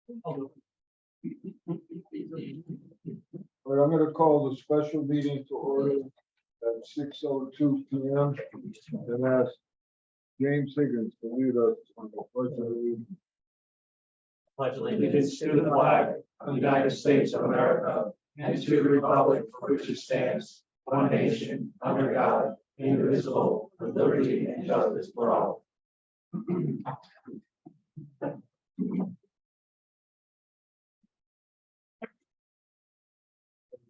All right, I'm going to call the special meeting to order at 6:02 p.m. and ask James Higgins to lead us on the pledge of allegiance. Pledge allegiance to the flag of the United States of America and to the republic for which it stands, one nation, under God, indivisible, with liberty and justice for all.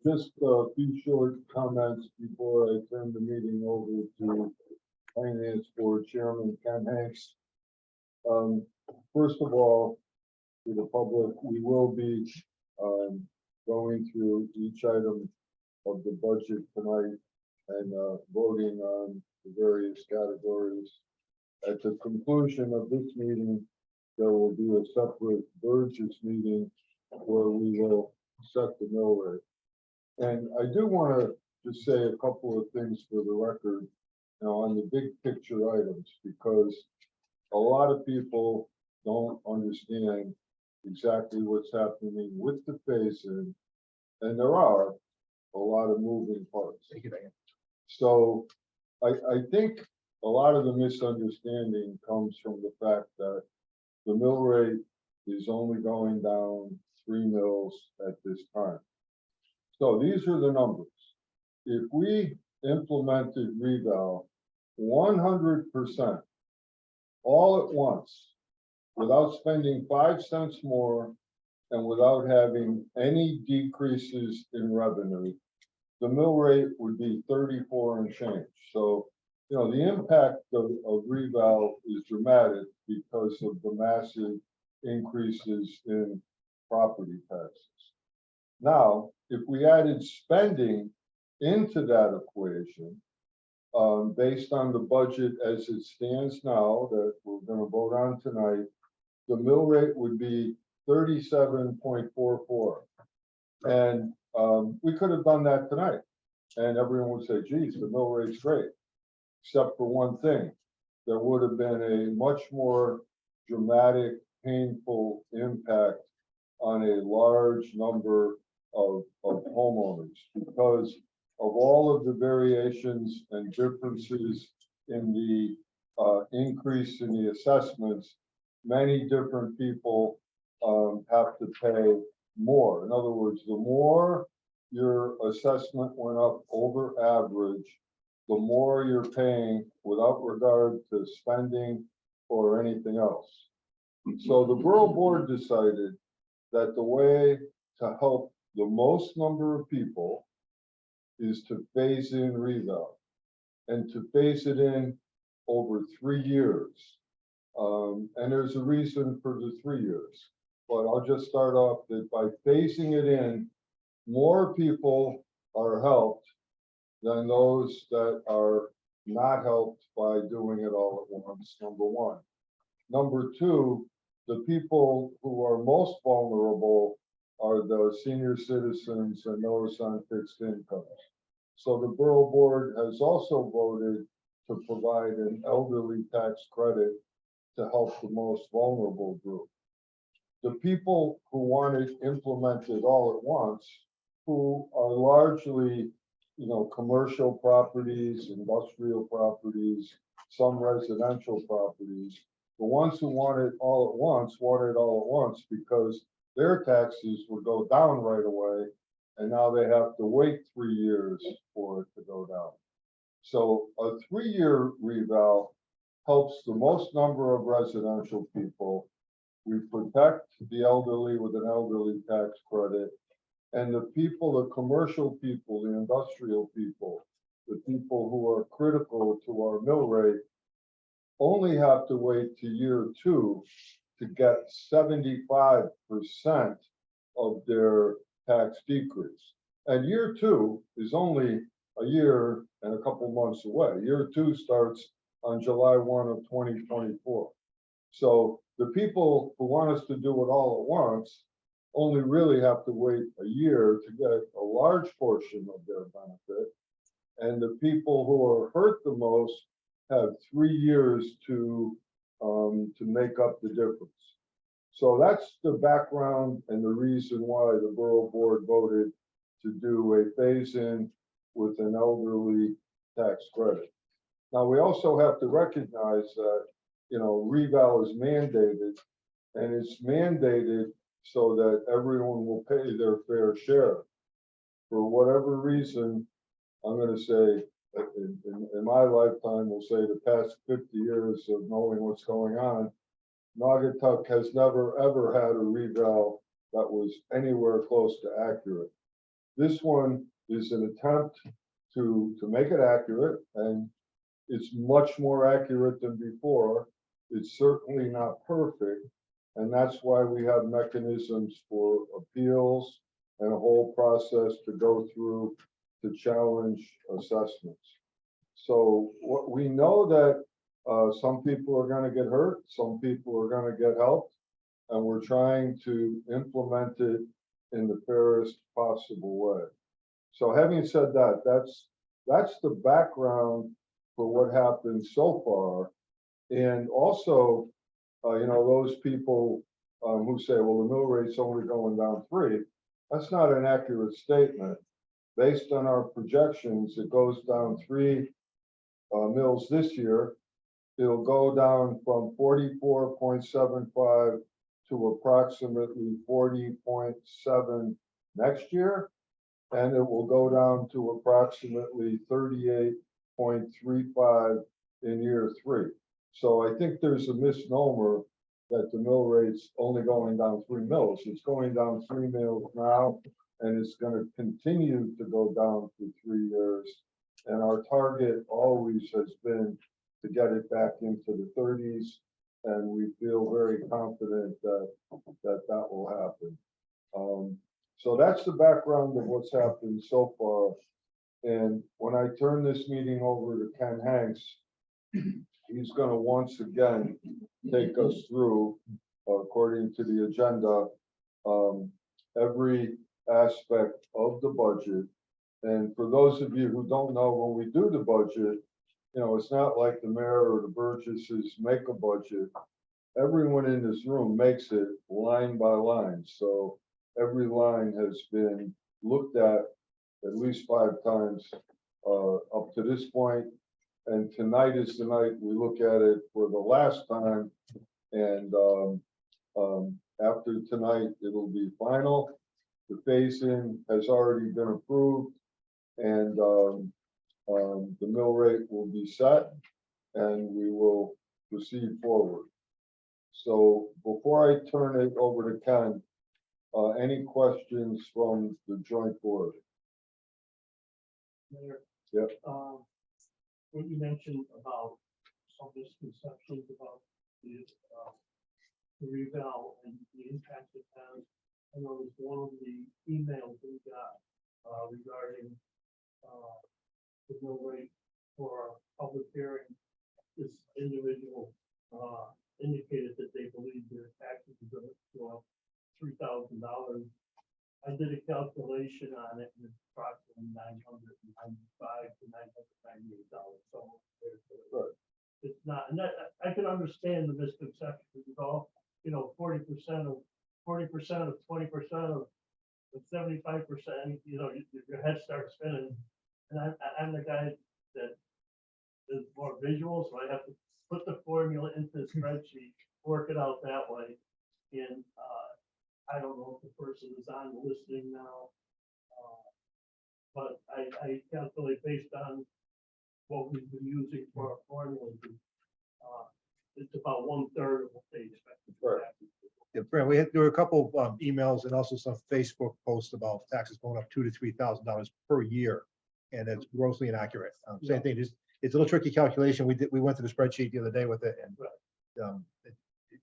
Just a few short comments before I turn the meeting over to Finance Board Chairman Ken Hanks. First of all, to the public, we will be going through each item of the budget tonight and voting on the various categories. At the conclusion of this meeting, there will be a separate Burgess meeting where we will set the mill rate. And I do want to just say a couple of things for the record, on the big picture items, because a lot of people don't understand exactly what's happening with the phase-in, and there are a lot of moving parts. So I think a lot of the misunderstanding comes from the fact that the mill rate is only going down 3 mills at this time. So these are the numbers. If we implemented reval 100% all at once, without spending 5 cents more and without having any decreases in revenue, the mill rate would be 34 and change. So, the impact of reval is dramatic because of the massive increases in property taxes. Now, if we added spending into that equation, based on the budget as it stands now that we're going to vote on tonight, the mill rate would be 37.44. And we could have done that tonight. And everyone would say, geez, the mill rate's great. Except for one thing, there would have been a much more dramatic, painful impact on a large number of homeowners because of all of the variations and differences in the increase in the assessments. Many different people have to pay more. In other words, the more your assessment went up over average, the more you're paying without regard to spending or anything else. So the Borough Board decided that the way to help the most number of people is to phase in reval and to phase it in over 3 years. And there's a reason for the 3 years, but I'll just start off that by phasing it in, more people are helped than those that are not helped by doing it all at once, number one. Number two, the people who are most vulnerable are the senior citizens and those on fixed incomes. So the Borough Board has also voted to provide an elderly tax credit to help the most vulnerable group. The people who want it implemented all at once, who are largely, commercial properties, industrial properties, some residential properties, the ones who want it all at once because their taxes would go down right away, and now they have to wait 3 years for it to go down. So a 3-year reval helps the most number of residential people. We protect the elderly with an elderly tax credit, and the people, the commercial people, the industrial people, the people who are critical to our mill rate only have to wait to year 2 to get 75% of their tax decrease. And year 2 is only a year and a couple months away. Year 2 starts on July 1 of 2024. So the people who want us to do it all at once only really have to wait a year to get a large portion of their benefit. And the people who are hurt the most have 3 years to make up the difference. So that's the background and the reason why the borough board voted to do a phase-in with an elderly tax credit. Now, we also have to recognize that, reval is mandated, and it's mandated so that everyone will pay their fair share. For whatever reason, I'm gonna say, in my lifetime, we'll say the past 50 years of knowing what's going on, Naugatuck has never, ever had a reval that was anywhere close to accurate. This one is an attempt to make it accurate, and it's much more accurate than before. It's certainly not perfect, and that's why we have mechanisms for appeals and a whole process to go through to challenge assessments. So what we know that some people are going to get hurt, some people are going to get helped, and we're trying to implement it in the fairest possible way. So having said that, that's the background for what happened so far. And also, those people who say, well, the mill rate's only going down 3, that's not an accurate statement. Based on our projections, it goes down 3 mills this year. It'll go down from 44.75 to approximately 40.7 next year. And it will go down to approximately 38.35 in year 3. So I think there's a misnomer that the mill rate's only going down 3 mills. It's going down 3 mills now, and it's going to continue to go down for 3 years. And our target always has been to get it back into the 30s, and we feel very confident that will happen. So that's the background of what's happened so far. And when I turn this meeting over to Ken Hanks, he's going to once again take us through, according to the agenda, every aspect of the budget. And for those of you who don't know, when we do the budget, it's not like the mayor or the Burgesses make a budget. Everyone in this room makes it line by line. So every line has been looked at least 5 times up to this point. And tonight is the night we look at it for the last time. And after tonight, it'll be final. The phase-in has already been approved, and the mill rate will be set, and we will proceed forward. So before I turn it over to Ken, any questions from the joint board? Mayor. Yep. What you mentioned about some misconceptions about the reval and the impact it has. I know it was one of the emails we got regarding the mill rate for a public hearing. This individual indicated that they believe their taxes are going to go up $3,000. I did a calculation on it, and it's approximately $995 to $998. So it's not, and that I can understand the misconception. It's all, 40% of 20% of 75%. Your head starts spinning. And I'm the guy that is more visual, so I have to put the formula into the spreadsheet, work it out that way, and I don't know if the person is on listening now, but I calculate based on what we've been using for our formula. It's about 1/3 of what they expected. Right. Yeah, Brent, there were a couple of emails and also some Facebook posts about taxes going up $2,000 to $3,000 per year, and it's grossly inaccurate. Same thing, it's a little tricky calculation. We went to the spreadsheet the other day with it, and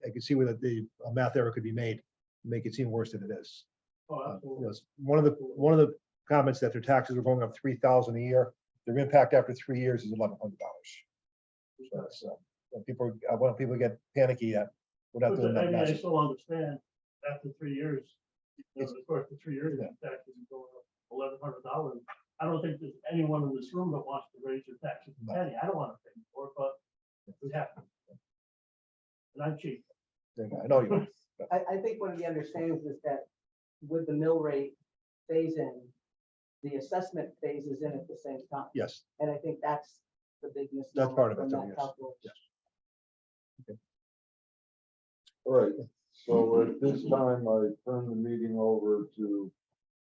I could see where the math error could be made to make it seem worse than it is. One of the comments that their taxes are going up $3,000 a year. Their impact after 3 years is $1,100. So when people get panicky at. I still understand after 3 years, of course, the 3 years, taxes are going up $1,100. I don't think there's anyone in this room that wants to raise their taxes a penny. I don't want to pay more, but we have to. And I'm cheap. thing. I know you. I think one of the understandings is that with the mill rate phase in, the assessment phases in at the same time. Yes, And I think that's the big misnomer. That's part of it from too, that yes. calculation. All right, so at this time, I turn the meeting over to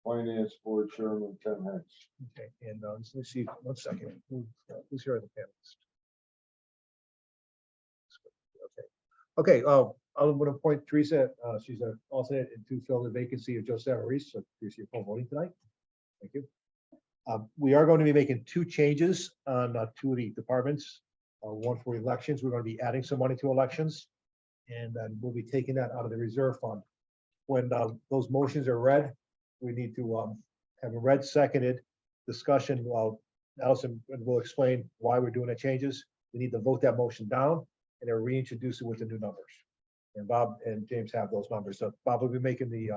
Finance Board Chairman Ken Hanks. okay, and let me see, 1 second. Who's here at the panelist? Okay, I'm gonna appoint Teresa, she's an alternate and to fill the vacancy of Joseph Reese, so Teresa, you're full voting tonight. Thank you. We are going to be making 2 changes on 2 of the departments. One for elections, we're gonna be adding some money to elections. And then we'll be taking that out of the reserve fund. When those motions are read, we need to have a read, seconded discussion. Allison will explain why we're doing the changes. We need to vote that motion down and then reintroduce it with the new numbers. And Bob and James have those numbers. So Bob will be making the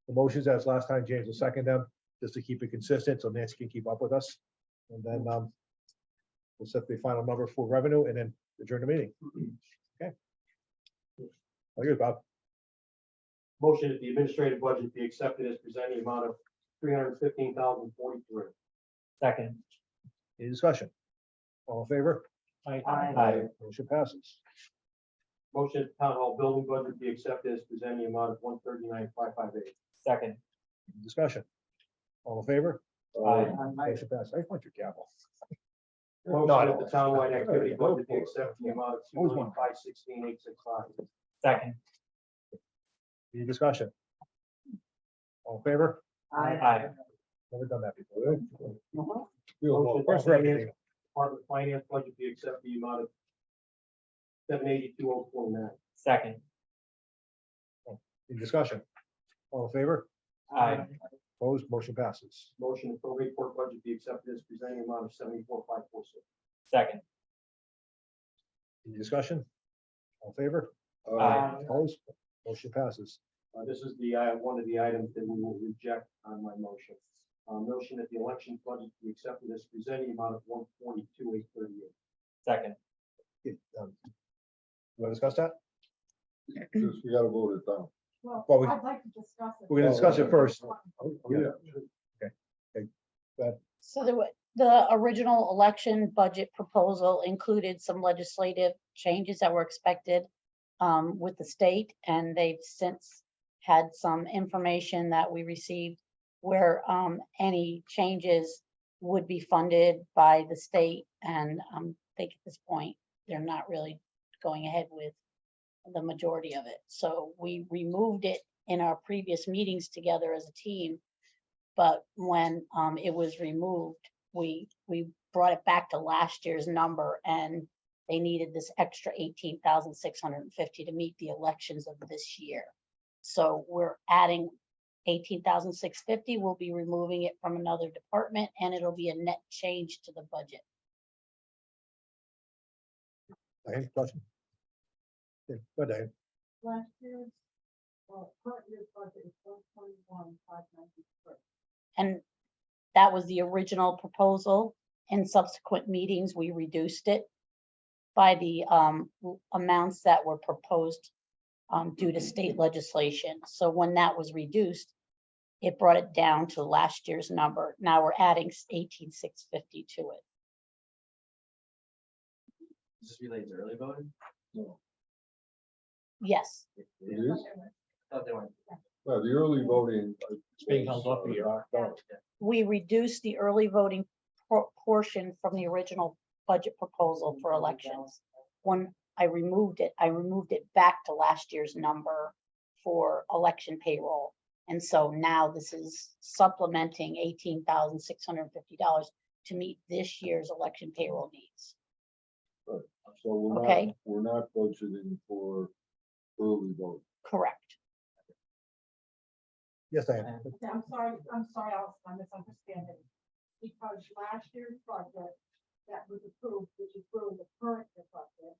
motions as last time. James will second them, just to keep it consistent, so Nancy can keep up with us. And then we'll set the final number for revenue and then adjourn the meeting. Okay. All good, Bob. Motion that the administrative budget be accepted as presented, amount of $315,043. Second. Any discussion? All in favor? Aye. Motion passes. Motion that the town hall building budget be accepted as presented, amount of $139,558. Second. Any discussion? All in favor? Aye. Motion passes. I want your gavel. Motion that the townwide activity budget be accepted, the amount of $2,516,865. Second. Any discussion? All in favor? Aye. Never done that before. Motion First for everything. Part of the finance budget be accepted, the amount of $782,049. Second. Any discussion? All in favor? Aye. Opposed? Motion passes. Motion the probate court budget be accepted as presented, the amount of $74,546. Second. Any discussion? All in favor? Opposed? Motion passes. This is the, one of the items that we will reject on my motion. Motion that the election budget be accepted as presented, the amount of $142,838. Second. You want to discuss that? Just, we gotta vote it down. Well, we- I'd like to discuss it. We're gonna discuss it first. Yeah. So the original election budget proposal included some legislative changes that were expected with the state, and they've since had some information that we received where any changes would be funded by the state, and I think at this point, they're not really going ahead with the majority of it. So we removed it in our previous meetings together as a team. But when it was removed, we brought it back to last year's number, and they needed this extra 18,650 to meet the elections of this year. So we're adding 18,650. We'll be removing it from another department, and it'll be a net change to the budget. Diane, question? Yeah, go ahead, Diane. Last year's, current year's budget is 121,593. And that was the original proposal. In subsequent meetings, we reduced it by the amounts that were proposed due to state legislation. So when that was reduced, it brought it down to last year's number. Now we're adding 18,650 to it. Is this related to early voting? Yes, It is? Thought they weren't. Well, the early voting. It's being held up here. we reduced the early voting portion from the original budget proposal for elections. When I removed it back to last year's number for election payroll. And so now this is supplementing $18,650 to meet this year's election payroll needs. So we're not, Okay. we're not budgeting for early voting. Correct. Yes, Diane. I'm sorry, Allison, I'm misunderstanding. Because last year's budget that was approved, which is really the current year budget,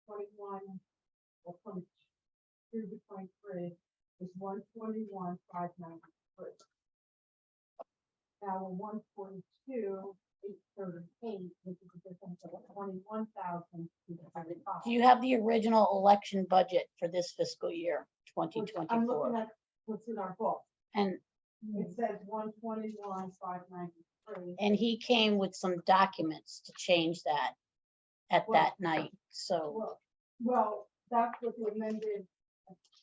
21 or 22 to 23 is 121,593. Now we're 142 838, which is a difference of 21,000. Do you have the original election budget for this fiscal year, twenty I'm looking twenty-four? at what's in our book. And, It says 121,593. and he came with some documents to change that at Well- that night, so, Well, that's what the amended,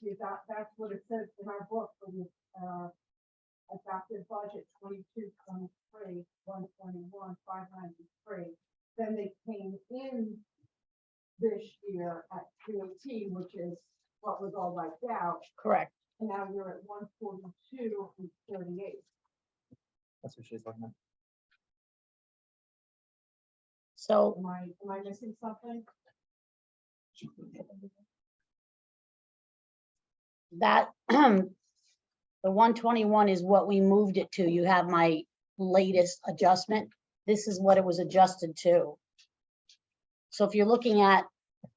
that's what it says in our book for the, adopted budget 22-23, 121,593. Then they came in this year at 218, which is what was all wiped out, correct. and now you're at 142.38. That's what she's looking at. So Am I missing something? that, the 121 is what we moved it to. You have my latest adjustment. This is what it was adjusted to. So if you're looking at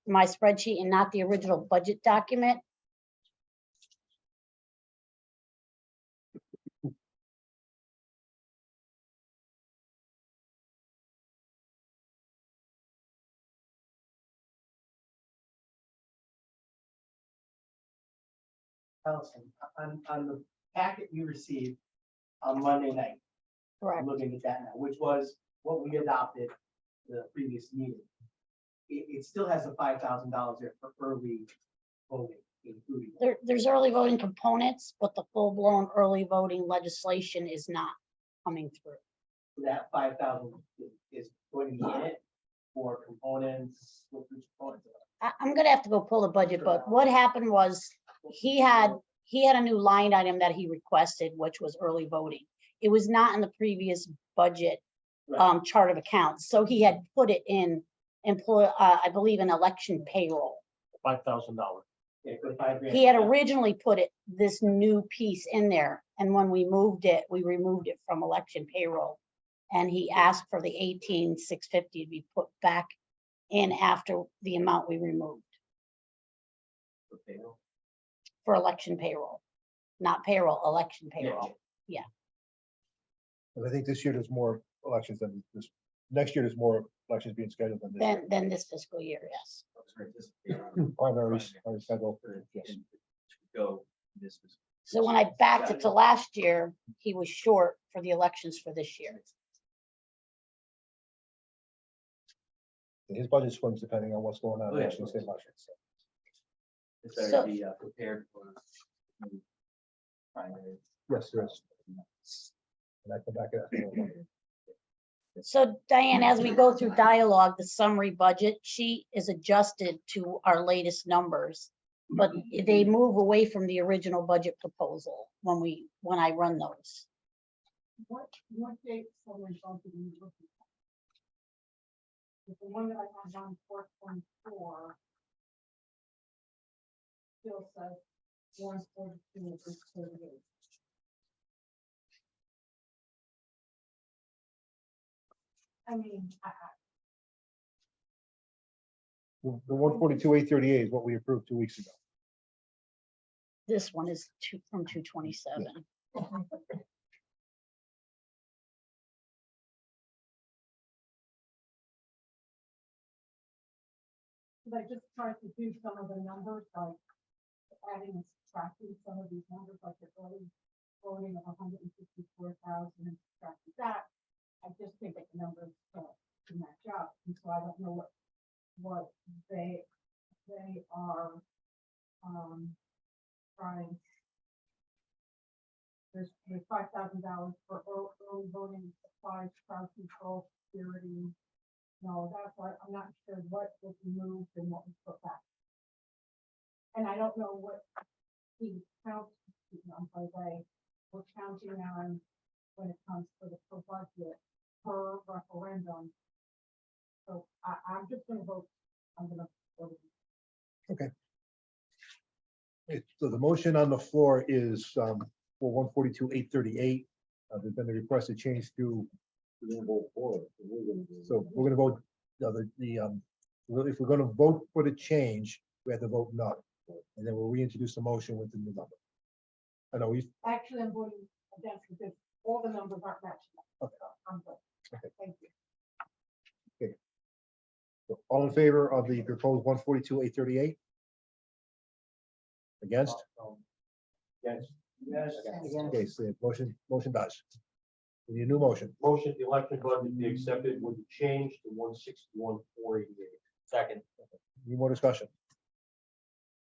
my spreadsheet and not the original budget document, Allison, on the packet you received on Monday night, I'm correct, looking at that now, which was what we adopted the previous meeting. It still has the $5,000 there for early voting included. there's early voting components, but the full-blown early voting legislation is not coming through. That 5,000 is going to be in it for components, what which components? I'm gonna have to go pull the budget, but what happened was he had a new line item that he requested, which was early voting. It was not in the previous budget Right. chart of accounts, so he had put it in I believe in election payroll. $5,000. Yeah, for $5,000. He had originally put this new piece in there, and when we moved it, we removed it from election payroll. And he asked for the 18,650 to be put back in after the amount we removed For payroll. for election payroll. Not payroll, election Yeah, payroll. And I think this year there's more elections than this, next year there's more elections being scheduled than this. year. Than this fiscal year, yes. Sorry, this- Primaries, or federal, yes. Go. This is. So when I backed it to last year, he was short for the elections for this year. His budget swings depending on what's going on Oh, yeah. next in state elections. It's better So- to be prepared for. Primary. Yes, there is. And I come back to that. So Diane, as we go through dialogue, the summary budget sheet is adjusted to our latest numbers. But they move away from the original budget proposal when I run those. What dates are we going to be looking at? With the one that I have on 424 still says 142.38. I mean, The 142,838 is what we approved 2 weeks ago. This one is from 227. I just tried to do some of the numbers, like adding and subtracting some of these numbers, like the early voting of 154,000 and subtracting that. I just think that the numbers to match up, and so I don't know what they are trying. There's $5,000 for early voting supplies, crowd control, security, and all of that, so I'm not sure what was moved and what was put back. And I don't know what the count, I'm sorry, we're counting on when it comes to the per budget, per referendum. So I'm just gonna vote, I'm gonna vote. So the motion on the floor is for 142,838. There's been a requested change to, so we're gonna vote, if we're gonna vote for the change, we have to vote no. And then we'll reintroduce the motion with the new number. I know we, Actually, I'm voting against because all the numbers aren't matching up. Okay. I'm good. Thank you. So all in favor of the proposed 142,838? Against? Yes. Yes. Okay, so the motion dies. We need a new motion. Motion, the election budget be accepted with the change to 161,488. Second. Any more discussion?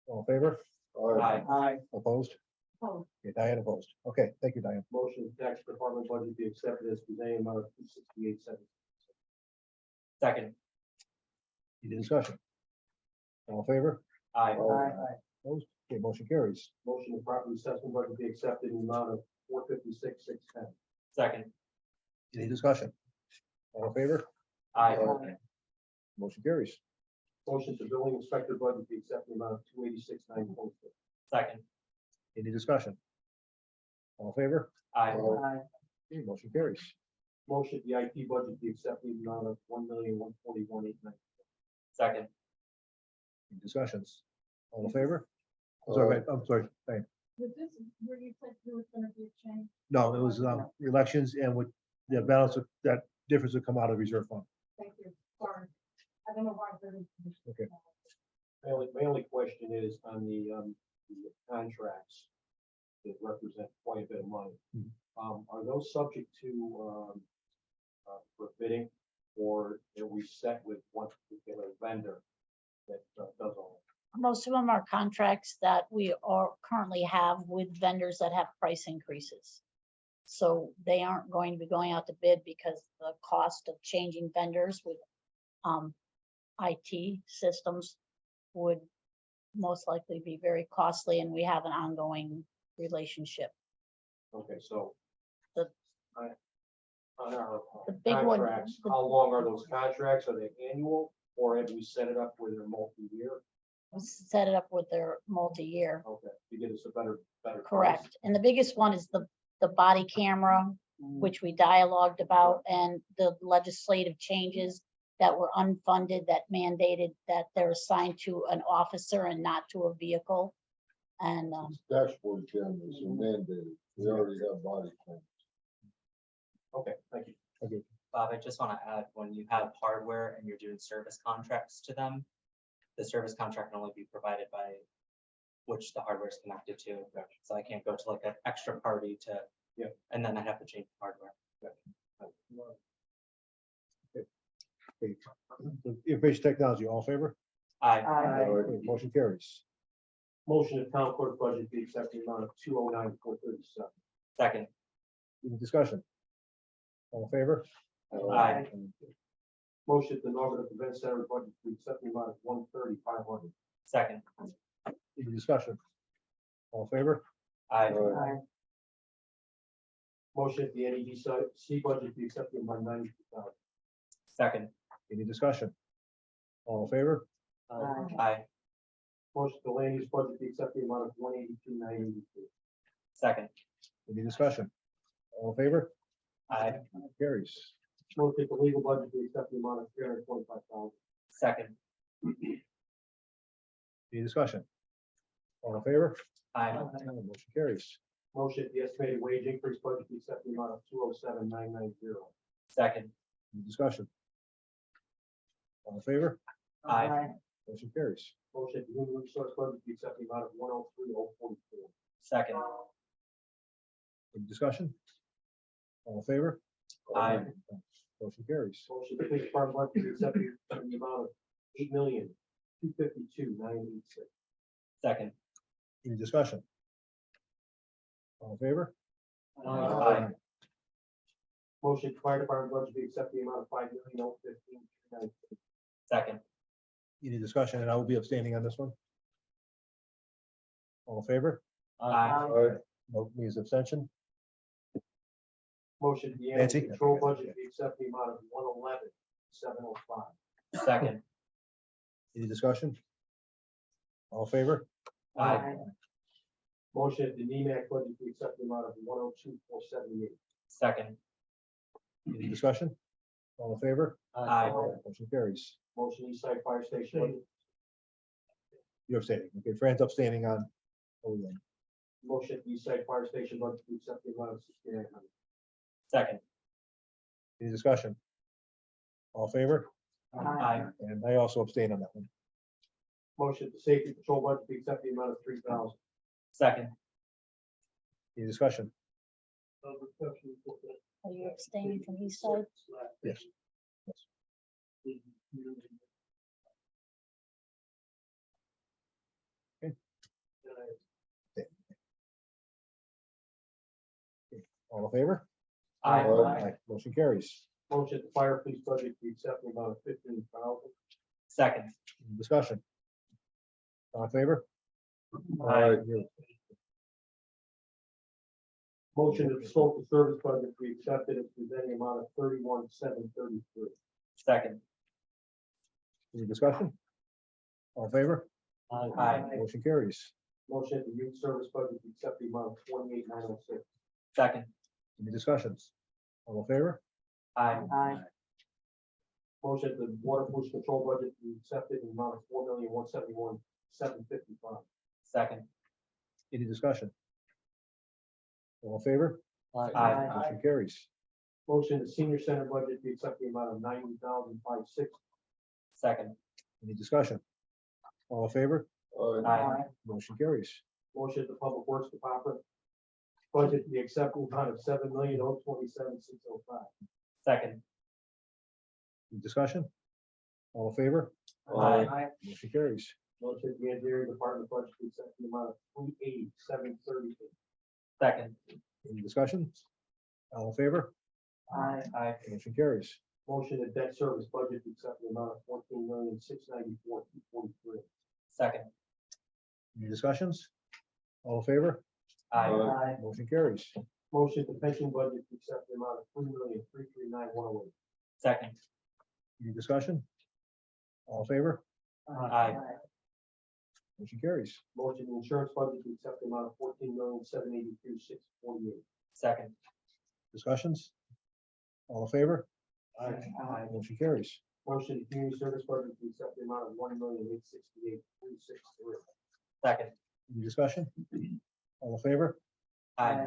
All in favor? Aye. Aye. Opposed? Oh, Okay, Diane opposed. Okay, thank you, Diane. Motion, the tax department budget be accepted as presented, amount of 268,7. Second. Any discussion? All in favor? Aye. Opposed? Okay, motion carries. Motion, the property assessment budget be accepted in the amount of 456,610. Second. Any discussion? All in favor? Aye. Motion carries. Motion to building inspector budget be accepted in the amount of 286,926. Second. Any discussion? All in favor? Aye. Okay, motion carries. Motion, the IT budget be accepted in the amount of 1,141,890. Second. Any discussions? All in favor? Sorry, I'm sorry, Diane. was this where you said there was gonna be a change? No, it was elections and with the balance of that difference would come out of reserve fund. Thank you, sorry. I don't know why there is. Okay. My only question is on the contracts that represent quite a bit of money. Are those subject to for bidding, or are we set with one particular vendor that does all? Most of them are contracts that we are currently have with vendors that have price increases. So they aren't going to be going out to bid because the cost of changing vendors with IT systems would most likely be very costly, and we have an ongoing relationship. Okay, so. The- On our The big one- contracts, how long are those contracts? Are they annual, or have we set it up where they're multi-year? Set it up with their multi-year. Okay, to get us a better price. Correct. And the biggest one is the body camera, which we dialogued about, and the legislative changes that were unfunded that mandated that they're assigned to an officer and not to a vehicle. And Dashboard cameras are mandated. We already have body cameras. Okay, thank you. Bob, I just want to add, when you have hardware and you're doing service contracts to them, the service contract can only be provided by which the hardware is connected to. So I can't go to like an extra party to, Yeah. and then I have to change the hardware. Okay. Information technology, all in favor? I, Okay, motion carries. Motion of town clerk budget be accepted in the amount of 209,437. second, Any discussion? All in favor? Aye. Motion to Norwood Event Center budget be accepted in the amount of 130,500. second, Any discussion? All in favor? I, Motion at the NEDC budget be accepted in the amount of 92,000. second, Any discussion? All in favor? I, Motion to land use budget be accepted in the amount of 182,982. second, Any discussion? All in favor? I, Carries. Motion to legal budget be accepted in the amount of 325,000. second, Any discussion? All in favor? I, Motion carries. Motion at the estimated wage increase budget be accepted in the amount of 207,990. second, Any discussion? All in favor? I, Motion carries. Motion at the human resource budget be accepted in the amount of 103,044. second, Any discussion? All in favor? I, Motion carries. Motion to police department budget be accepted in the amount of 8,252,986. second, Any discussion? All in favor? I, Motion to fire department budget be accepted in the amount of 5,015,396. second, Any discussion? And I will be abstaining on this one. All in favor? I, No, means abstention. Motion to the Nancy? animal control budget be accepted in the amount of 111,705. second, Any discussion? All in favor? I, Motion at the NEMAC budget be accepted in the amount of 102,478. second, Any discussion? All in favor? I, Motion carries. Motion East Side Fire Station budget. You're abstaining. Okay, Fran's abstaining on. Motion at the East Side Fire Station budget be accepted in the amount of 6,900. second, Any discussion? All in favor? Aye. And I also abstain on that one. Motion the safety patrol budget be accepted in the amount of 3,000. Second. Any discussion? Are you abstaining from each side? Yes. All in favor? Aye. Motion carries. Motion the fire police budget be accepted in the amount of 15,000. Second. Any discussion? All in favor? Aye. Motion that the social service budget be accepted as presented in the amount of 31,733. Second. Any discussion? All in favor? Aye. Motion carries. Motion that the youth service budget be accepted in the amount of 28,906. Second. Any discussions? All in favor? Aye. Motion that the water pollution control budget be accepted in the amount of 4,171,755. Second. Any discussion? All in favor? Aye. Motion carries. Motion the senior center budget be accepted in the amount of 90,560. Second. Any discussion? All in favor? Aye. Motion carries. Motion that the public works department budget be accepted in the amount of 7,027,605. Second. Any discussion? All in favor? Aye. Motion carries. Motion that the engineering department budget be accepted in the amount of 387,738. Second. Any discussion? All in favor? Aye. Motion carries. Motion that debt service budget be accepted in the amount of 14,694,243. Second. Any discussions? All in favor? Aye. Motion carries. Motion the pension budget be accepted in the amount of 3,339,108. Second. Any discussion? All in favor? Aye. Motion carries. Motion the insurance budget be accepted in the amount of 14,782,648. Second. Discussions? All in favor? Aye. Motion carries. Motion the community service budget be accepted in the amount of 1,868,363. Second. Any discussion? All in favor? Aye.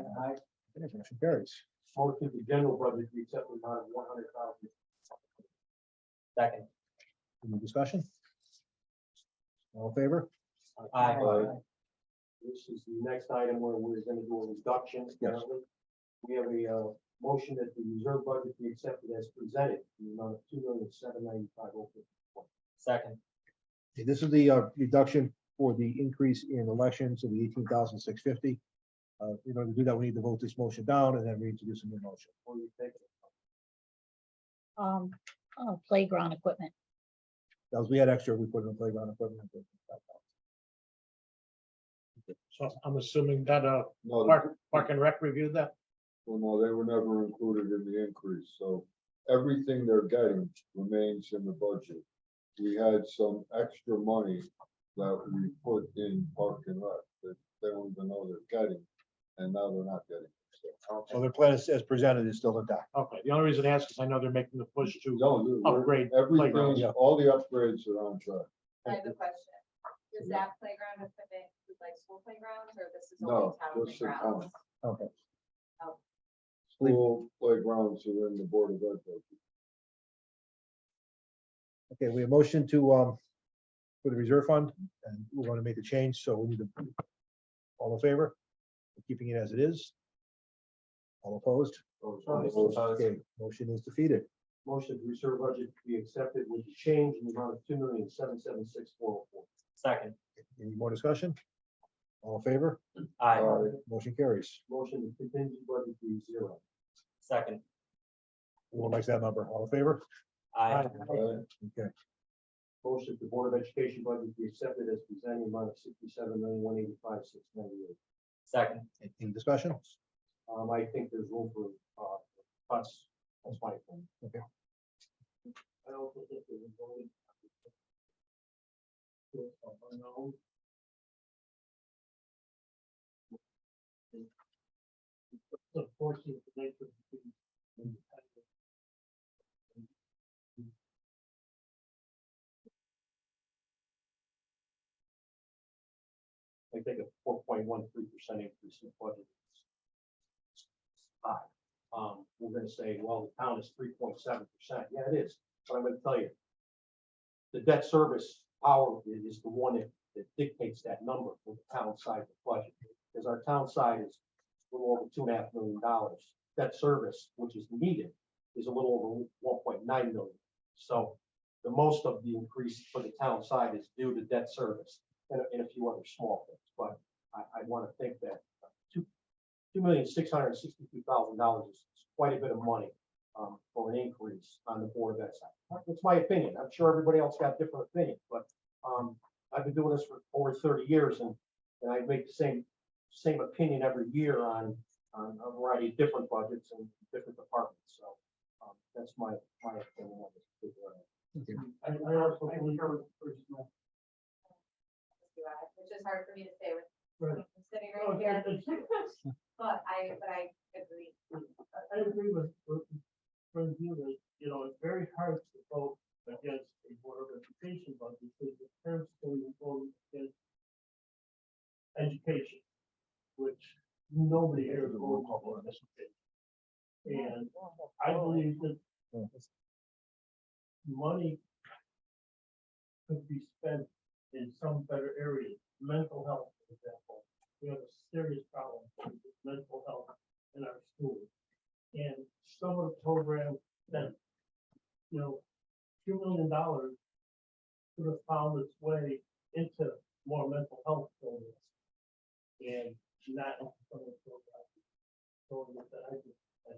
Okay, motion carries. Motion the general budget be accepted in the amount of 100,000. Second. Any discussion? All in favor? Aye. This is the next item where we're going to do a reduction. apparently. We have a motion that the reserve budget be accepted as presented in the amount of 2,795,054. Second. Okay, this is the reduction for the increase in elections of the 18,650. In order to do that, we need to vote this motion down and then reintroduce a new motion. What do you think? Playground equipment. That was, we had extra, we put in the playground equipment. So I'm assuming that No, Park and Rec reviewed that? well, no, they were never included in the increase, so everything they're getting remains in the budget. We had some extra money that we put in Park and Rec that they don't even know they're getting, and now they're not getting. So their plan as presented is still intact. Okay, the only reason I ask is I know they're making the push to No, we're- upgrade everything, playgrounds. all the upgrades are on track. I have a question. Does that playground equipment include like school playgrounds or this is No, only town just the playgrounds? town. Okay. Oh. School playgrounds are in the Board of Ed budget. Okay, we have motion to, for the reserve fund, and we want to make a change, so we need to, all in favor? We're keeping it as it is. All opposed? Okay, motion is defeated. Motion the reserve budget be accepted with the change in the amount of 2,776,404. Second. Any more discussion? All in favor? Aye. Motion carries. Motion the contingent budget be zero. Second. Who likes that number? All in favor? Aye. Okay, Motion the Board of Education budget be accepted as presented in the amount of 67,185,698. Second. any discussion? I think there's room for cuts. That's my opinion. Okay. I also think there's a voting. No. Unfortunately, the nature of the I think a 4.13% increase in the budget. is high. we're gonna say, well, the town is 3.7%. Yeah, it is, but I'm gonna tell you, the debt service power is the one that dictates that number for the town side of the budget. Because our town side is a little over $2.5 million. Debt service, which is needed, is a little over 1.9 million. So the most of the increase for the town side is due to debt service and a few other small things. But I want to think that $2,662,000 is quite a bit of money for an increase on the Board of Ed side. That's my opinion. I'm sure everybody else got different opinions, but I've been doing this for over 30 years and I make the same opinion every year on a variety of different budgets and different departments. So that's my opinion on this particular. I also believe. Which is hard for me to say with Right. I'm sitting Oh, right here, it's- but I agree. I agree with friend you that, it's very hard to vote against a Board of Education budget because the parents going to vote against education, which nobody here is voting for in this case. And I believe that money could be spent in some better areas. Mental health, for example. We have a serious problem with mental health in our schools. And some of the programs that, $2 million could have found its way into more mental health programs. And not into some of the programs. So that I just, a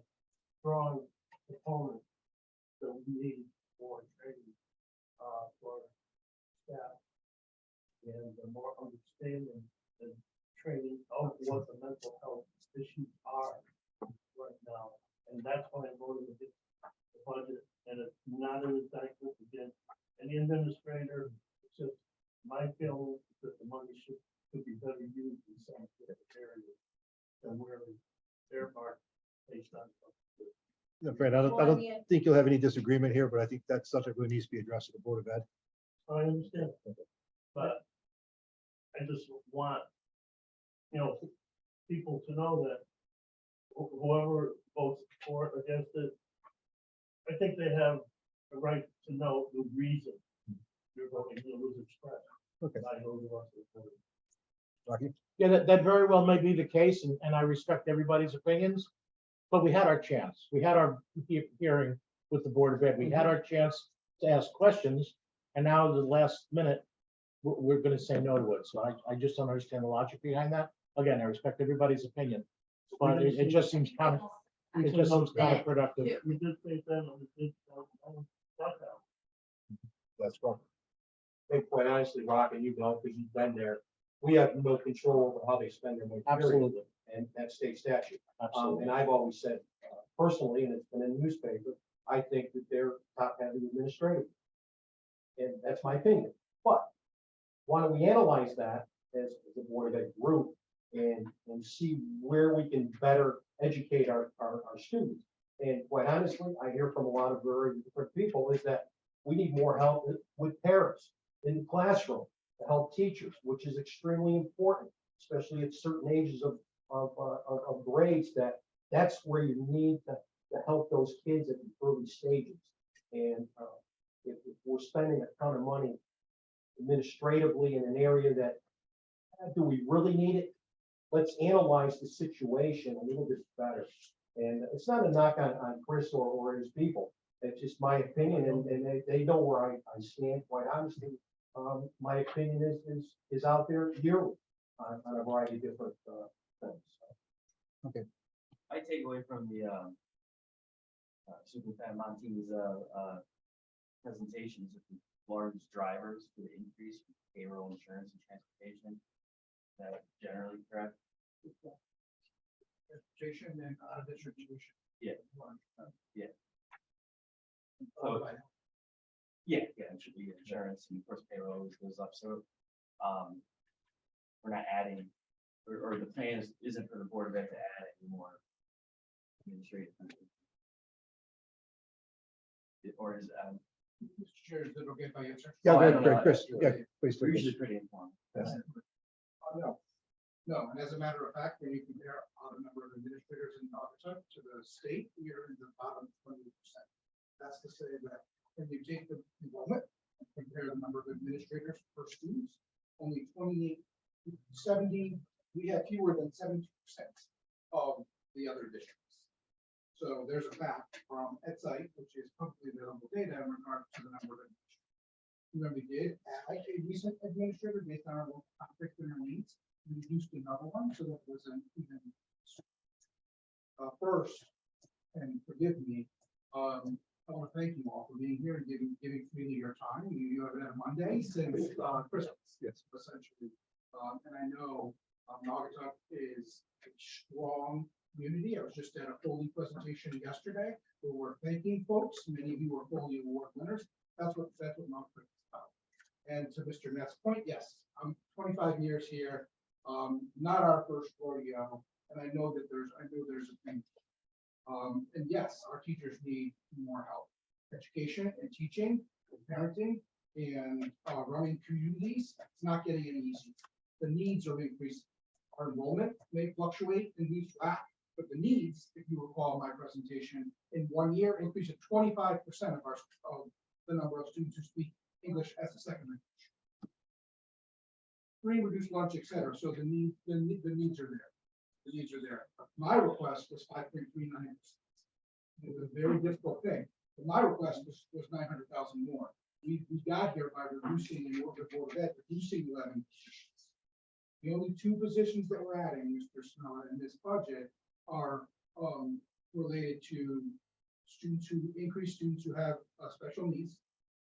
strong proponent that we need for training, for staff. And the more understanding and training of what the mental health issues are right now. And that's why I'm voting against the budget, and it's not an indictment against any administrator. It's just my feeling that the money could be better used in some areas than where they're marked based on. No, Fran, I don't think you'll have any disagreement here, but I think that's something that needs to be addressed at the Board of Ed. I understand, but I just want, people to know that whoever votes for or against it, I think they have a right to know the reason you're voting, it was expressed. Okay. By those of us that voted. Rocky? Yeah, that very well may be the case, and I respect everybody's opinions. But we had our chance. We had our hearing with the Board of Ed. We had our chance to ask questions, and now the last minute, we're gonna say no to it. So I just don't understand the logic behind that. Again, I respect everybody's opinion, but it just seems counterproductive. We did say that on the big, That's wrong. I think quite honestly, Rock, and you know, because you've been there, we have no control over how they spend their money. period. Absolutely. And that's state statute. Absolutely. And I've always said, personally, and it's been in the newspaper, I think that they're top-heavy administrative. And that's my opinion. But why don't we analyze that as a Board of Ed group and see where we can better educate our students? And quite honestly, I hear from a lot of very different people is that we need more help with parents in the classroom to help teachers, which is extremely important, especially at certain ages of grades, that's where you need to help those kids at the early stages. And if we're spending a ton of money administratively in an area that, do we really need it? Let's analyze the situation a little bit better. And it's not a knock on Chris or his people. It's just my opinion, and they know where I stand, quite honestly. My opinion is out there yearly on a variety of different things. I take away from the Superintendent Monti's presentations of the large drivers for the increase in payroll, insurance, and transportation. That generally correct? Education and district tuition. Yeah. Yeah. So, yeah, it should be insurance, and of course payroll always goes up. So we're not adding, or the plan isn't for the Board of Ed to add any more administrative. Or is Mr. Chair, is it okay if I answer? Yeah, Oh, I go don't ahead, know. Chris, yeah, please. we're usually pretty informed. Yes. No, and as a matter of fact, when you compare the number of administrators in Naugatuck to the state, we are in the bottom 20%. That's to say that when you take the enrollment and compare the number of administrators per student, only 70, we have fewer than 70% of the other districts. So there's a fact from EdSite, which is publicly available data in regard to the number of administrators. When we did add a recent administrator based on our local conflict and our needs, we reduced another one, so that was an even. First, and forgive me, I want to thank you all for being here and giving freely your time. You have had a Monday since Christmas. Yes, essentially. And I know Naugatuck is a strong community. I was just at a Foley presentation yesterday where we're thanking folks. Many of you are Foley Award winners. That's what Naugatuck is about. And to Mr. Nett's point, yes, I'm 25 years here. Not our first rodeo, and I know there's a thing. And yes, our teachers need more help. Education and teaching, and parenting, and running communities. It's not getting any easier. The needs are increasing. Our enrollment may fluctuate and be flat, but the needs, if you recall my presentation, in 1 year increased to 25% of the number of students who speak English as a second language. 3, reduced lunch, etc. So the needs are there. The needs are there. My request was 5.39%. It was a very difficult thing. But my request was 900,000 more. We got here by reducing the Board of Ed, reducing 11 positions. The only 2 positions that we're adding, Mr. Snow, in this budget are related to increased students who have special needs,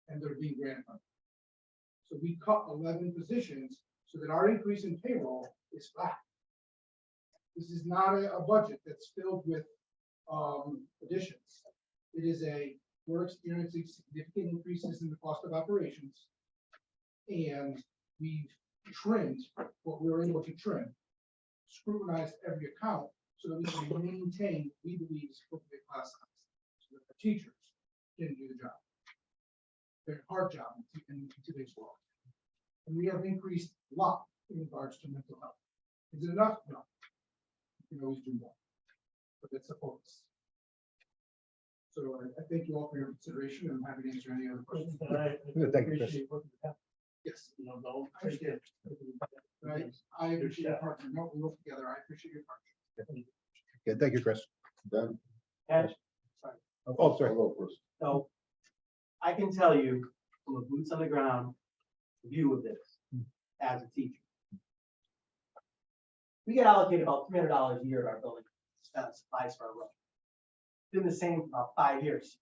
and they're being grant funded. So we cut 11 positions so that our increase in payroll is flat. This is not a budget that's filled with additions. It is we're experiencing significant increases in the cost of operations, and we've trimmed what we were able to trim, scrutinized every account so that we can maintain, we believe, appropriate class size, so that the teachers can do the job. Very hard job in today's world. And we have increased a lot in regards to mental health. Is it enough? No. You can always do more, but it's a focus. So I thank you all for your consideration, and I'm happy to answer any other questions. Thank you, Chris. Yes, You know, don't I take it. right. I appreciate your partner. No, we work together. I appreciate your partner. Yeah, thank you, Chris. Then, And Oh, sorry. hello, first. so I can tell you from a boots on the ground view of this as a teacher. We get allocated about $300 a year at our building, supplies for our room. Been the same for about 5 years.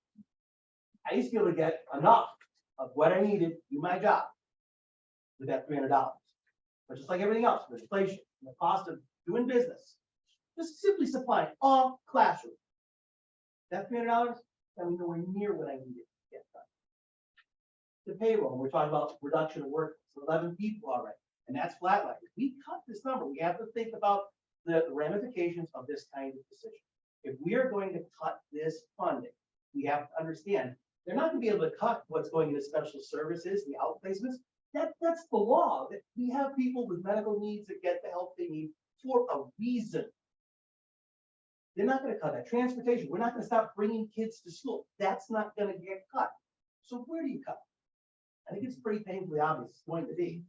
I used to be able to get enough of what I needed to do my job with that $300. But just like everything else, with inflation, and the cost of doing business, just simply supplying all classrooms. That $300, that was nowhere near what I needed to get done. The payroll, we're talking about reduction of work, 11 people already, and that's flatlined. If we cut this number, we have to think about the ramifications of this kind of decision. If we are going to cut this funding, we have to understand they're not going to be able to cut what's going into special services, the outplacements. That's the law. That we have people with medical needs that get the help they need for a reason. They're not going to cut that. Transportation, we're not going to stop bringing kids to school. That's not going to get cut. So where do you cut? I think it's pretty painfully obvious it's going to be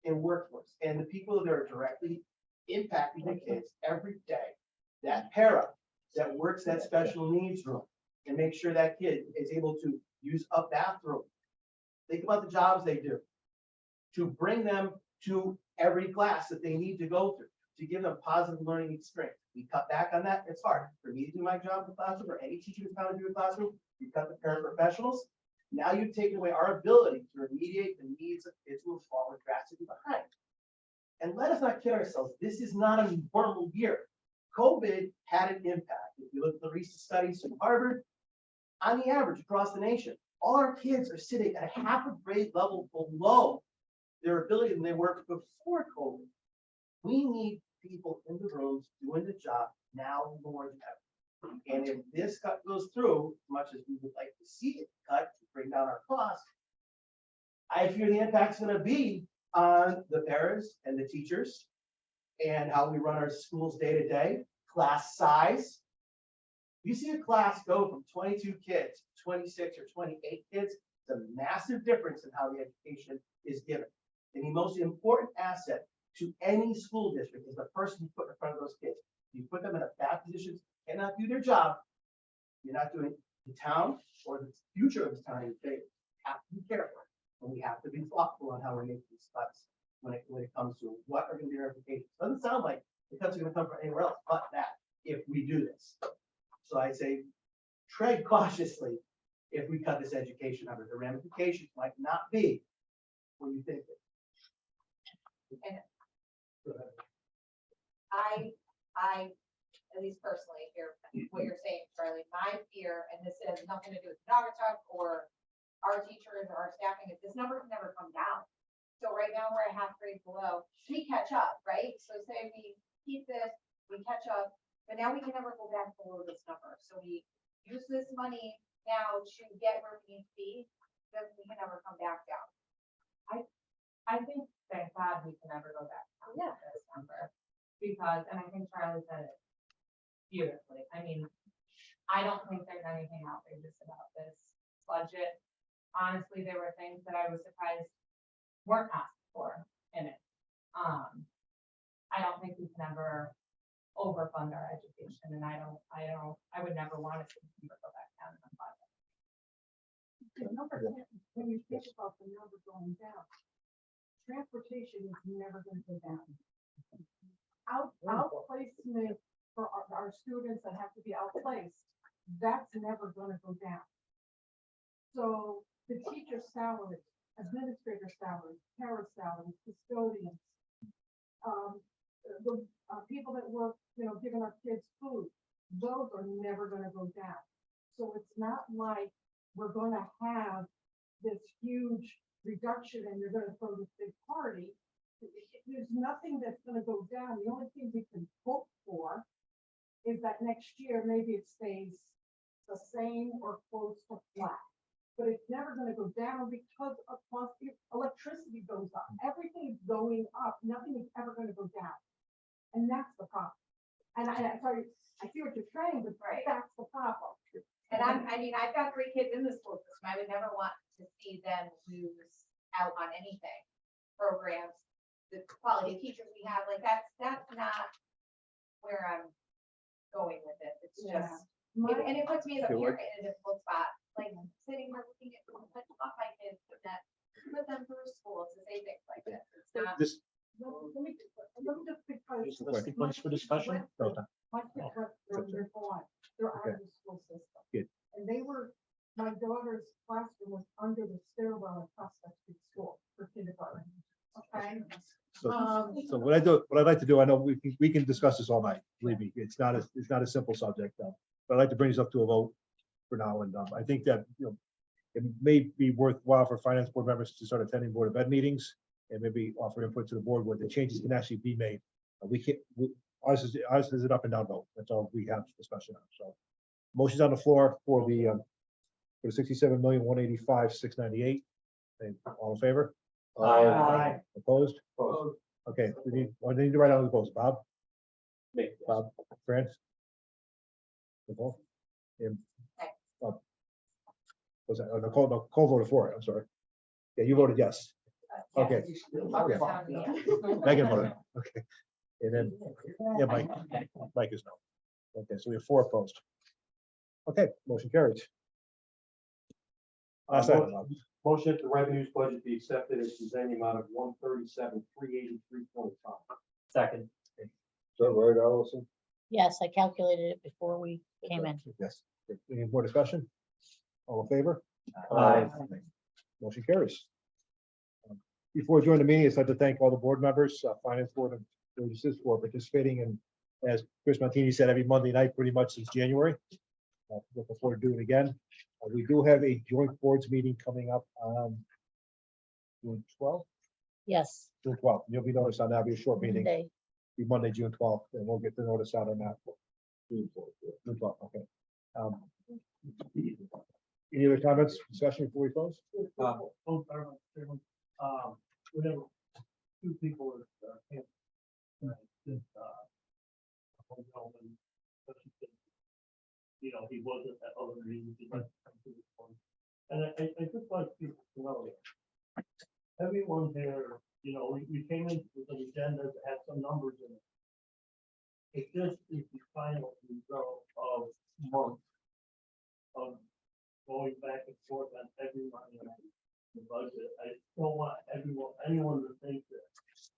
in workforce and the people that are directly impacting the kids every day. That para that works that special needs room and make sure that kid is able to use a bathroom. Think about the jobs they do to bring them to every class that they need to go through, to give them positive learning experience. We cut back on that. It's hard for me to do my job in the classroom or any teacher who's going to do a classroom. You cut the paraprofessionals. Now you've taken away our ability to remediate the needs of kids who have fallen drastically behind. And let us not kid ourselves. This is not a normal year. COVID had an impact. If you look at the recent studies from Harvard, on the average across the nation, all our kids are sitting at a half a grade level below their ability than they were before COVID. We need people in the rooms doing the job now more than ever. And if this cut goes through, as much as we would like to see it cut to bring down our costs, I fear the impact's going to be on the parents and the teachers and how we run our schools day to day, class size. You see a class go from 22 kids, to 26 or 28 kids, it's a massive difference in how the education is given. And the most important asset to any school district is the person you put in front of those kids. You put them in a bad position, cannot do their job. You're not doing the town or the future of the town any favor. Have to be careful, and we have to be thoughtful on how we make these cuts when it comes to what are going to be our implications. Doesn't sound like the cuts are going to come from anywhere else but that if we do this. So I say tread cautiously if we cut this education number. The ramifications might not be what you think. I, at least personally, hear what you're saying, Charlie. My fear, and this has nothing to do with Naugatuck or our teachers or our staffing, is this number can never come down. So right now, we're a half grade below. We catch up, right? So say we keep this, we catch up, but now we can never go back below this number. So we use this money now to get where we need to be, then we can never come back down. I think, thank God, we can never go back down to this number. Because, and I think Charlie said it beautifully, I mean, I don't think there's anything outrageous about this budget. Honestly, there were things that I was surprised weren't asked for in it. I don't think we can ever overfund our education, and I would never want to see the number go back down in the budget. The number, when you think about the number going down, transportation is never going to go down. Outplacement for our students that have to be outplaced, that's never going to go down. So the teacher salaries, administrator salaries, para salaries, custodians, the people that work, giving our kids food, those are never going to go down. So it's not like we're going to have this huge reduction and you're going to throw this big party. There's nothing that's going to go down. The only thing we can hope for is that next year, maybe it stays the same or close to flat. But it's never going to go down because of cost, electricity goes up. Everything's going up. Nothing is ever going to go down. And that's the problem. And I'm sorry, I see what you're saying, but that's the problem. And I've got 3 kids in the school system. I would never want to see them lose out on anything. Programs, the quality of teachers we have, like that's not where I'm going with it. It's just, and it puts me as a parent in a difficult spot, like sitting here looking at my kids, put them through school to say things like this. It's not. Let me just because. Let's take place for discussion. My kids they're out of the school system. Good. And my daughter's classroom was under the stairwell at Prospect Street School for kindergarten. Okay. So what I'd like to do, I know we can discuss this all night, believe me, it's not a simple subject, but I'd like to bring this up to a vote for now, and I think that, it may be worthwhile for finance board members to start attending Board of Ed meetings and maybe offer input to the board where the changes can actually be made. We can't, ours is an up and down vote, that's all we have discussion on, so. Motion's on the floor for the 67,185,698, and all in favor? Aye. Opposed? Opposed. Okay, we need to write down the opposed. Bob? Me. Bob, France? Nicole? And, was that, Nicole voted for it, I'm sorry. Yeah, you voted yes. Okay. Okay. Megan voted, okay. And then, yeah, Mike is no. Okay, so we have 4 opposed. Okay, motion carries. Last item, Bob. Motion that the revenues budget be accepted as presented amount of 137,383.25. Second. Is that right, Allison? Yes, I calculated it before we came in. Yes. Any more discussion? All in favor? Aye. Motion carries. Before I join the meeting, I'd like to thank all the board members, finance board and Burgesses for participating. And as Chris Montini said, every Monday night, pretty much since January. Looking forward to doing it again. We do have a joint boards meeting coming up on June 12th. Yes, June 12th. You'll be noticed on that. It'll be a short meeting. Monday. Be Monday, June 12th, and we'll get the notice out on that. June 12th, okay. Any other comments, discussion before we close? We have 2 people that can't. this, one gentleman, you know, he wasn't at other meetings, he'd like to come to this one. And I just like people to know that everyone here, you know, we came in with an agenda that had some numbers in it. It just is the final result of months of going back and forth on every line item in the budget. I don't want anyone to think that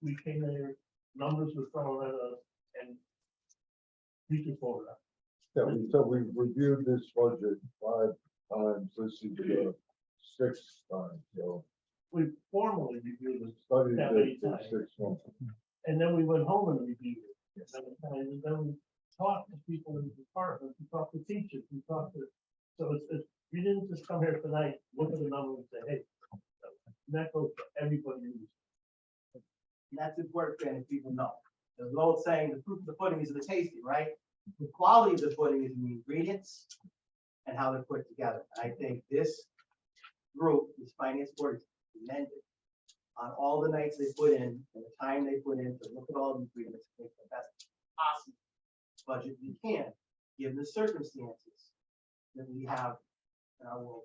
we came in here, numbers were thrown at us, and we just voted on it. Yeah, so we reviewed this budget 5 times, this is the 6th time, so We formally reviewed this, studied Yeah, it for anytime. 6 months. and then we went home and reviewed it. And then we talked to people in the department, we talked to teachers, we talked to, so it's, we didn't just come here tonight, look at the number and say, hey. And that goes for everybody. And that's important for people to know. There's an old saying, the proof of the pudding is in the tasting, right? The quality of the pudding is in the ingredients and how they're put together. And I think this group, this finance board, is commended on all the nights they put in and the time they put in to look at all the ingredients, to make the best possible budget we can, given the circumstances that we have in our world.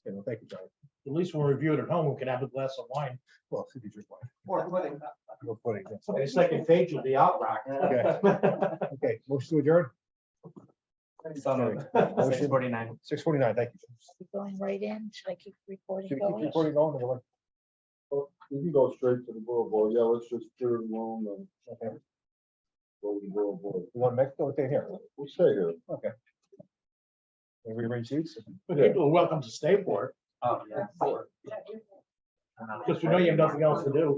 Okay, well, thank you, John. At least we'll review it at home. We can have a glass of wine. Well, if you just want, Or pudding. no pudding. that's fine. The second page will be out, Rock. Okay, motion to adjourn, So, Motion. 6:49. 6:49, thank you. Keep going right in. Should I keep recording Should we keep going? recording going? or what? Well, we can go straight to the Borough Board, yeah, let's just clear the room and Okay. go to the Borough Board. You want Mexico, we'll stay here. We'll stay here. Okay. Can we arrange seats? People are welcome to stay for it, Oh, yeah. because we know you have nothing else to do.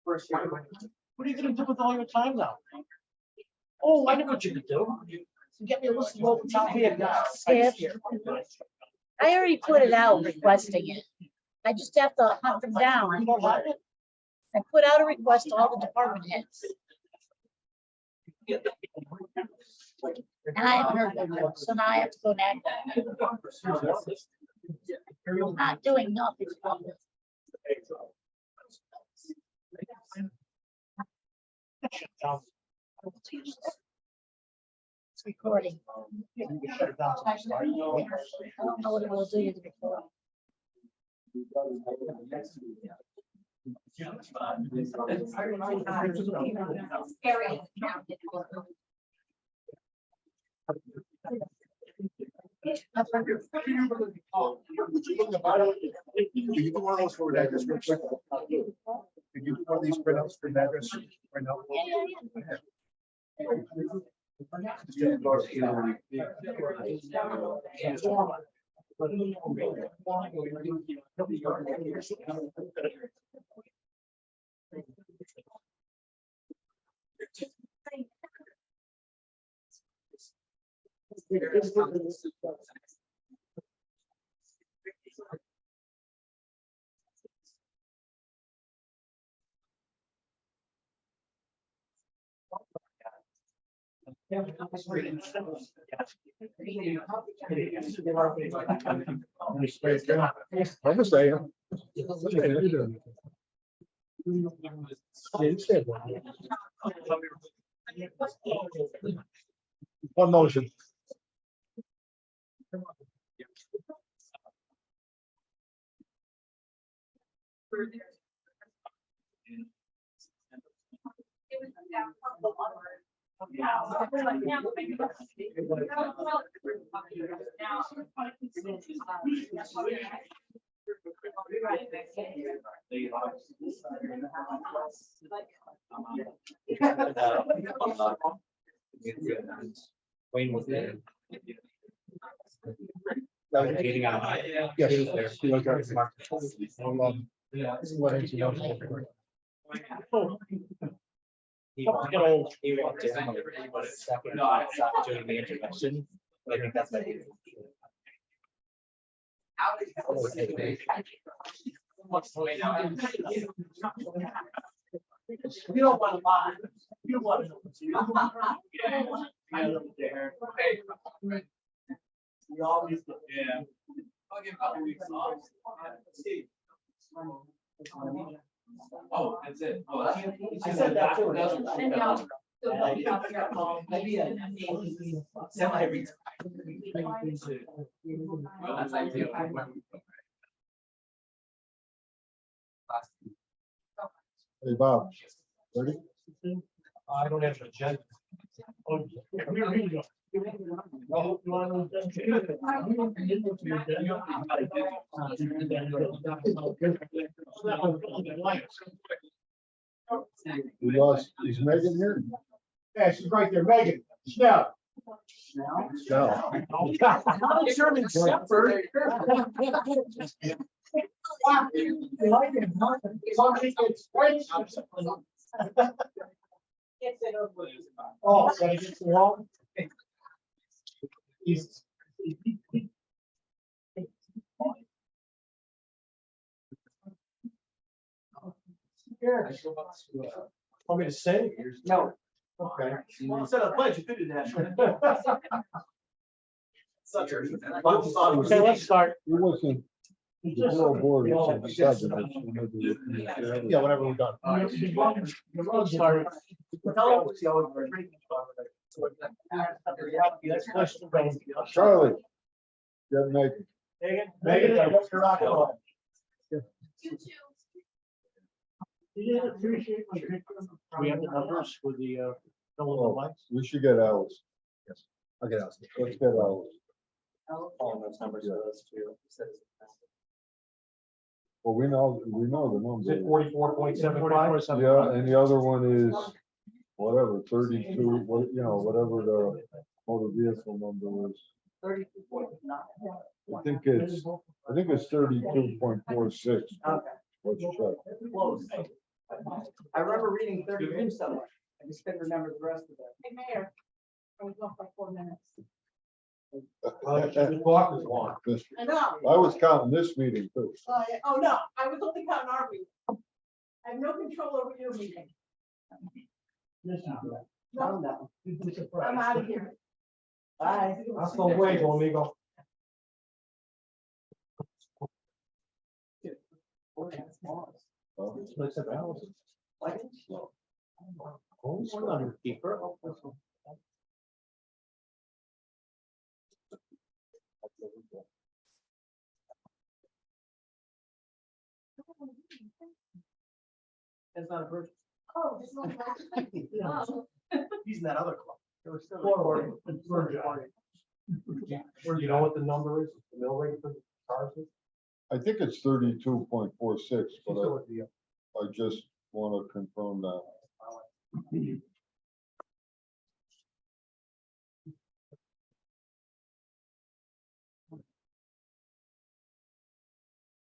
First year. What are you gonna do with all your time now? Oh, I know what you could do. Get me a list of all the town here. Skip. I already put it out requesting it. I just have to hunt them down. I put out a request to all the department heads. And I haven't heard them, yet, so now I have to go nag them. I'm not doing nothing. It's recording. I don't know what it will do to the recording. Scary. Can you do one of those for an address real quick? Can you do one of these printouts for an address right now? I'm just saying. One motion. Wayne was there. Meeting out. Yes. He walked in, but second, stopped doing the intervention. But I think that's what he did. You don't want to lie. You don't want to know. What's here. I live there. We always. Yeah. I'll give a couple weeks off. See. Oh, that's it. Oh, that's. I said that too. And now, so like, up here, Maybe a semi-retired. Well, that's ideal. Hey, Bob, ready? I don't have an agenda. Oh, here you go. Oh, you want We lost, is Megan here? Yeah, she's right there, Megan, Snell. No. German Shepherd. Oh, so I just wrong? He's. Want me to say? No. Okay. Well, instead of pledge, you could do that. Okay, let's start. It wasn't, It's the just- whole board Yeah, was decided that she wanted to- Yeah, whenever we're done. The road started. Next question. Charlie. Yeah, Megan. Megan, I guess you're not going. you too. You didn't appreciate my picture. We have the numbers for the, Oh, we should get Alice. Yes, I'll get out. Let's get Alice. All those numbers for those two. Well, we know the number. 44.75? Yeah, and the other one is whatever, 32, what, you know, whatever the motor vehicle number is. 32.9. I think it's 32.46. Okay. Let's check. Close. I remember reading 32 somewhere. I just couldn't remember the rest of it. Hey, Mayor, I was off by 4 minutes. The clock is on. I know. I was counting this meeting too. Oh, no, I was only counting our meeting. I have no control over your meeting. Yes, you do. No, no. You'd be I'm surprised. out of here. Bye. Hasta luego, amigo. Let's have Alice. Oh, one under keeper. It's not a version. Oh, it's not. Oh. He's in that other club. There was still. Forward, it's Virgin. Where you know what the number is, the mill rate for the cars is? I think it's 32.46, but I just want to confirm that.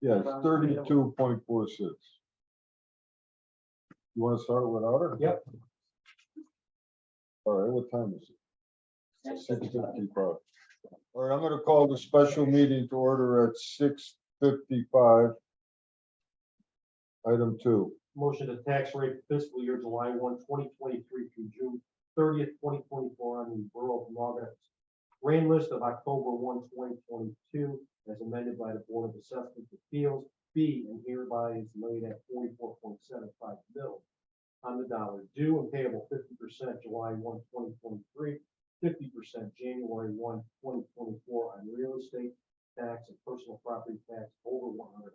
Yeah, it's 32.46. You want to start without her? Yep. All right, what time is it? 6:55. All right, I'm gonna call the special meeting to order at 6:55. Item 2. Motion to tax rate fiscal year July 1, 2023 through June 30th, 2024 on the Borough of Margaret. Rain list of October 1, 2022, as amended by the Board of Assessment Appeals, B, and hereby is laid at 44.75 mil on the dollar, due and payable 50% July 1, 2023, 50% January 1, 2024 on real estate tax and personal property tax over $100.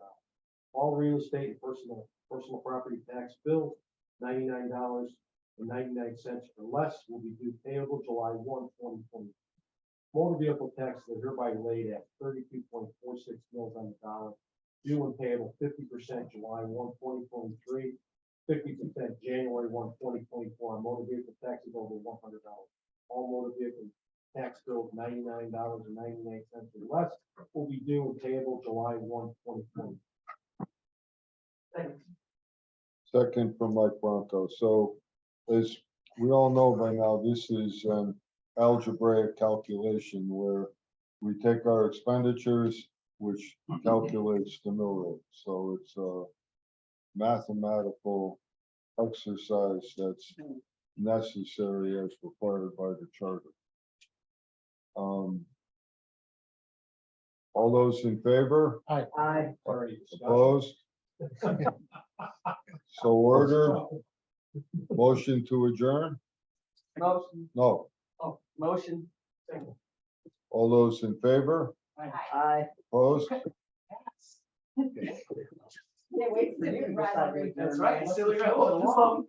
All real estate and personal property tax bills, $99.99 or less will be due payable July 1, 2020. Motor vehicle taxes are hereby laid at 32.46 mils on the dollar, due and payable 50% July 1, 2023, 50% January 1, 2024 on motor vehicle taxes over $100. All motor vehicle tax bills, $99.99 or less will be due and payable July 1, 2020. Second from Mike Bronco. So as we all know by now, this is an algebraic calculation where we take our expenditures, which calculates the mill rate. So it's a mathematical exercise that's necessary as required by the charter. All those in favor? I, Opposed? So ordered. Motion to adjourn? Motion, No. motion. All those in favor? I. Opposed? Can't wait for you to decide. That's right, silly, right, well,